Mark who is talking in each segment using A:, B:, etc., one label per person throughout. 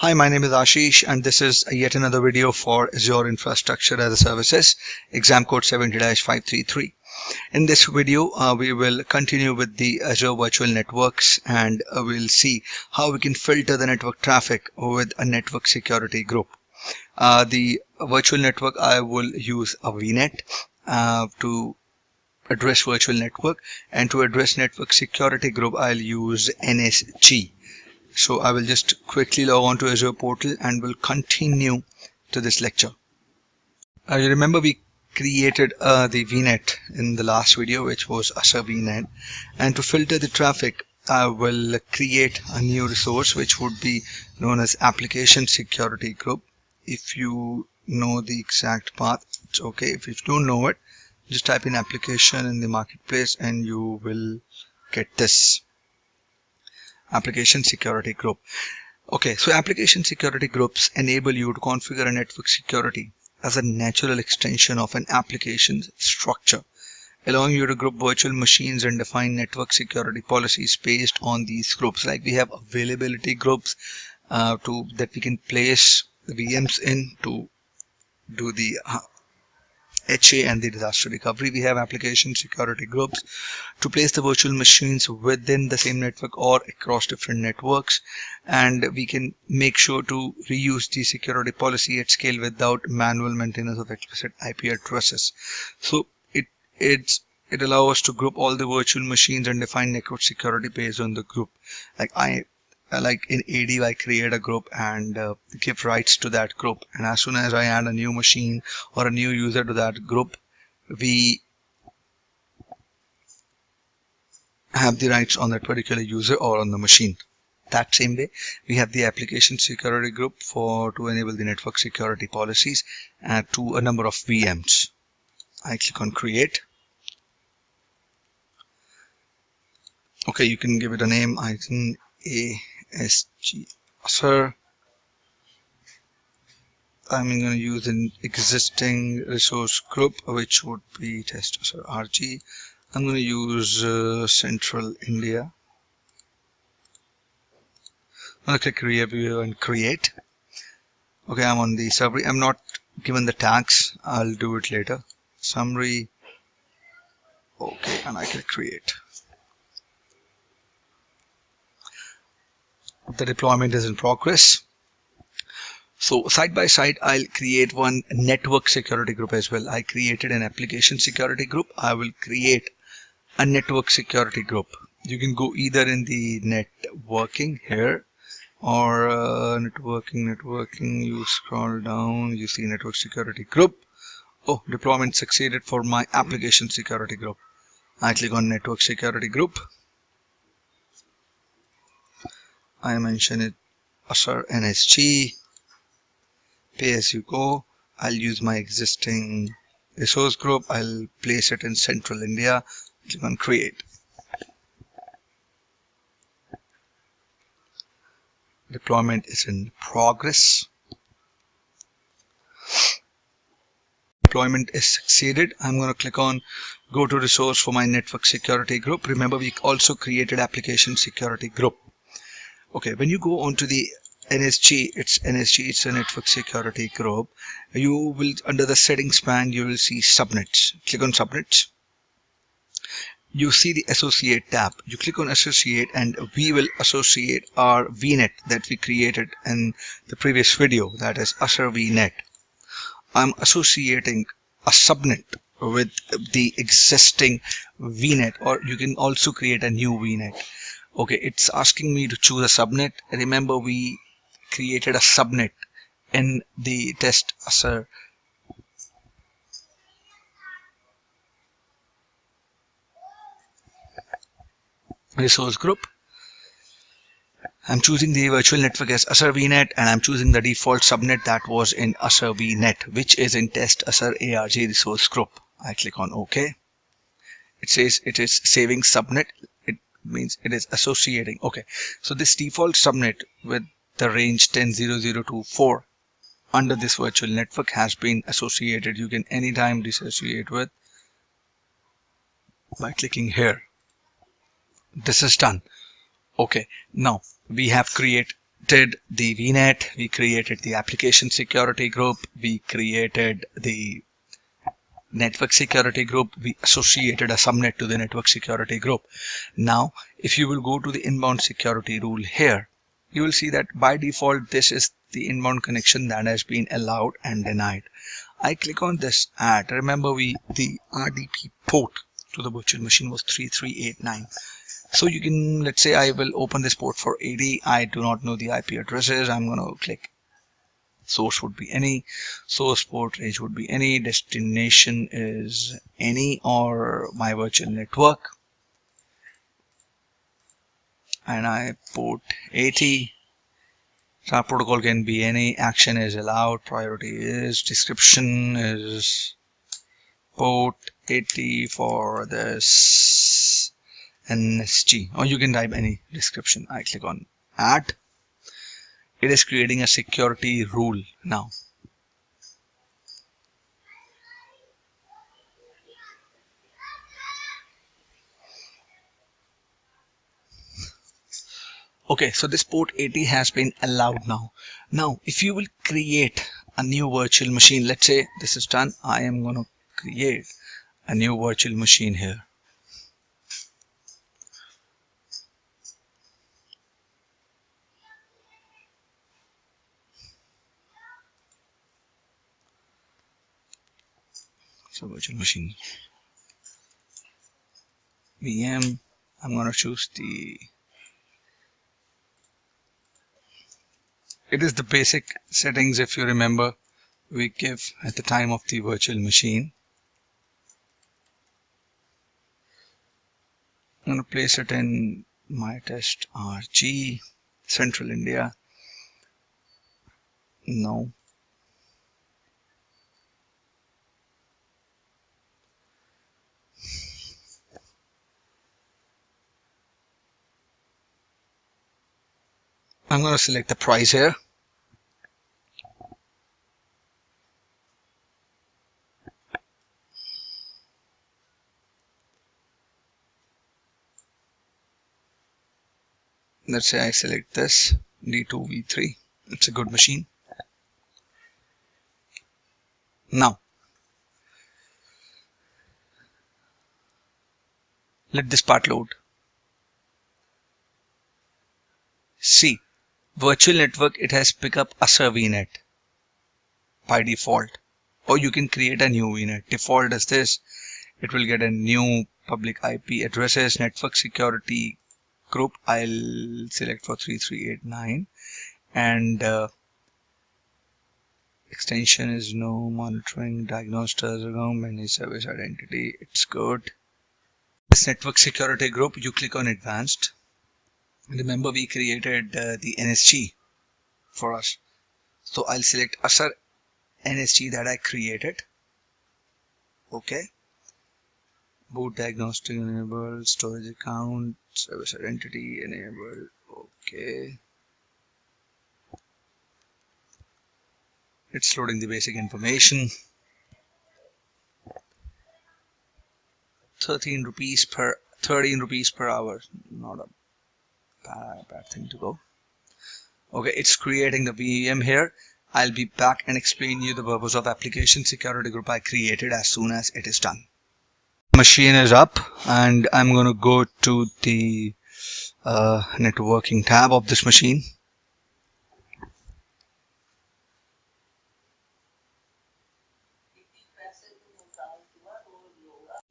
A: Hi, my name is Ashish and this is yet another video for Azure Infrastructure as a Services, exam code 70-533. In this video, we will continue with the Azure Virtual Networks and we'll see how we can filter the network traffic with a network security group. The virtual network, I will use a VNet to address virtual network, and to address network security group, I'll use NSG. So I will just quickly log on to Azure portal and will continue to this lecture. You remember we created the VNet in the last video, which was Azure VNet, and to filter the traffic I will create a new resource which would be known as application security group. If you know the exact path, it's okay. If you don't know it, just type in application in the marketplace and you will get this application security group. Okay, so application security groups enable you to configure a network security as a natural extension of an application's structure, allowing you to group virtual machines and define network security policies based on these groups. Like we have availability groups that we can place the VMs in to do the HA and the disaster recovery. We have application security groups to place the virtual machines within the same network or across different networks, and we can make sure to reuse the security policy at scale without manual maintenance of explicit IP addresses. So it allows us to group all the virtual machines and define network security based on the group. Like in AD, I create a group and give rights to that group, and as soon as I add a new machine or a new user to that group, we have the rights on that particular user or on the machine. That same way, we have the application security group to enable the network security policies to a number of VMs. I click on create. Okay, you can give it a name. I can ASG Azure. I'm going to use an existing resource group, which would be test Azure RG. I'm going to use Central India. I'm going to click review and create. Okay, I'm on the summary. I'm not given the tags. I'll do it later. Summary. Okay, and I click create. The deployment is in progress. So side by side, I'll create one network security group as well. I created an application security group. I will create a network security group. You can go either in the networking here or networking. You scroll down, you see network security group. Oh, deployment succeeded for my application security group. I click on network security group. I mention it Azure NSG, pay as you go. I'll use my existing resource group. I'll place it in Central India. Click on create. Deployment is in progress. Deployment is succeeded. I'm going to click on go to resource for my network security group. Remember, we also created application security group. Okay, when you go onto the NSG, it's a network security group. You will, under the settings pane, you will see subnets. Click on subnets. You see the associate tab. You click on associate and we will associate our VNet that we created in the previous video, that is Azure VNet. I'm associating a subnet with the existing VNet, or you can also create a new VNet. Okay, it's asking me to choose a subnet. Remember, we created a subnet in the test Azure resource group. I'm choosing the virtual network as Azure VNet, and I'm choosing the default subnet that was in Azure VNet, which is in test Azure ARG resource group. I click on OK. It says it is saving subnet. It means it is associating. Okay, so this default subnet with the range 10.0.0.2.4 under this virtual network has been associated. You can anytime dissociate with by clicking here. This is done. Okay, now we have created the VNet, we created the application security group, we created the network security group, we associated a subnet to the network security group. Now, if you will go to the inbound security rule here, you will see that by default, this is the inbound connection that has been allowed and denied. I click on this add. Remember, the RDP port to the virtual machine was 3389. So you can, let's say I will open this port for 80. I do not know the IP addresses. I'm going to click source would be any, source port range would be any, destination is any or my virtual network, and I port 80. Star protocol can be any, action is allowed, priority is, description is port 80 for this NSG, or you can type any description. I click on add. It is creating a security rule now. Okay, so this port 80 has been allowed now. Now, if you will create a new virtual machine, let's say this is done, I am going to create a new virtual machine here. So virtual machine VM, I'm going to choose it is the basic settings, if you remember, we give at the time of the virtual machine. I'm going to place it in my test RG, Central India. No. I'm going to select the price here. Let's say I select this D2V3. It's a good machine. Now, let this part load. See, virtual network, it has picked up Azure VNet by default, or you can create a new VNet. Default is this. It will get a new public IP addresses, network security group. I'll select for 3389, and extension is no, monitoring, diagnostics, managed service identity. It's good. This network security group, you click on advanced. Remember, we created the NSG for us. So I'll select Azure NSG that I created. Okay. Boot diagnostic enabled, storage account, service identity enabled. Okay. It's loading the basic information. 13 rupees per hour. Not a bad thing to go. Okay, it's creating the VM here. I'll be back and explain you the purpose of application security group I created as soon as it is done. Machine is up, and I'm going to go to the networking tab of this machine.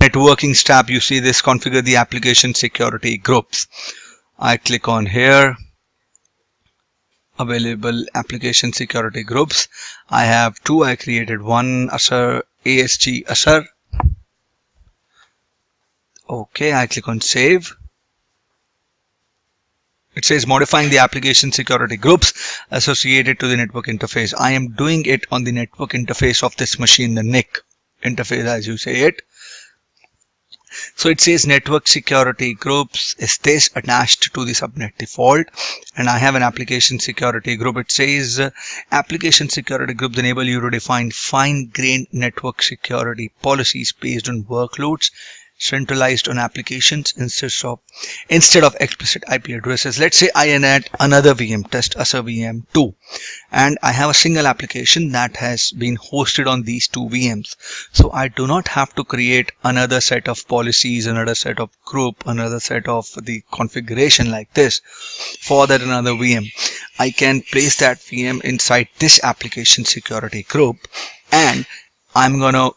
A: Networking tab, you see this, configure the application security groups. I click on here, available application security groups. I have two. I created one, Azure ASG Azure. Okay, I click on save. It says modifying the application security groups associated to the network interface. I am doing it on the network interface of this machine, the NIC interface as you say it. So it says network security groups is this attached to the subnet default, and I have an application security group. It says application security groups enable you to define fine-grained network security policies based on workloads, centralized on applications instead of explicit IP addresses. Let's say I add another VM, test Azure VM 2, and I have a single application that has been hosted on these two VMs. So I do not have to create another set of policies, another set of group, another set of the configuration like this for that another VM. I can place that VM inside this application security group, and I'm gonna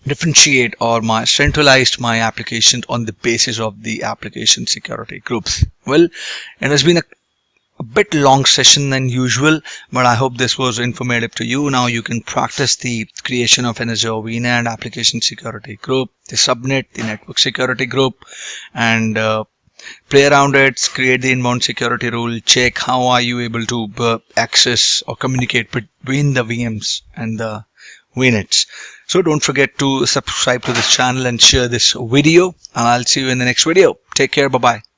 A: differentiate or centralized my application on the basis of the application security groups. Well, it has been a bit long session than usual, but I hope this was informative to you. Now you can practice the creation of an Azure VNAND application security group, the subnet, the network security group, and play around it, create the inbound security rule, check how are you able to access or communicate between the VMs and the VNets. So don't forget to subscribe to this channel and share this video, and I'll see you in the next video. Take care. Bye-bye.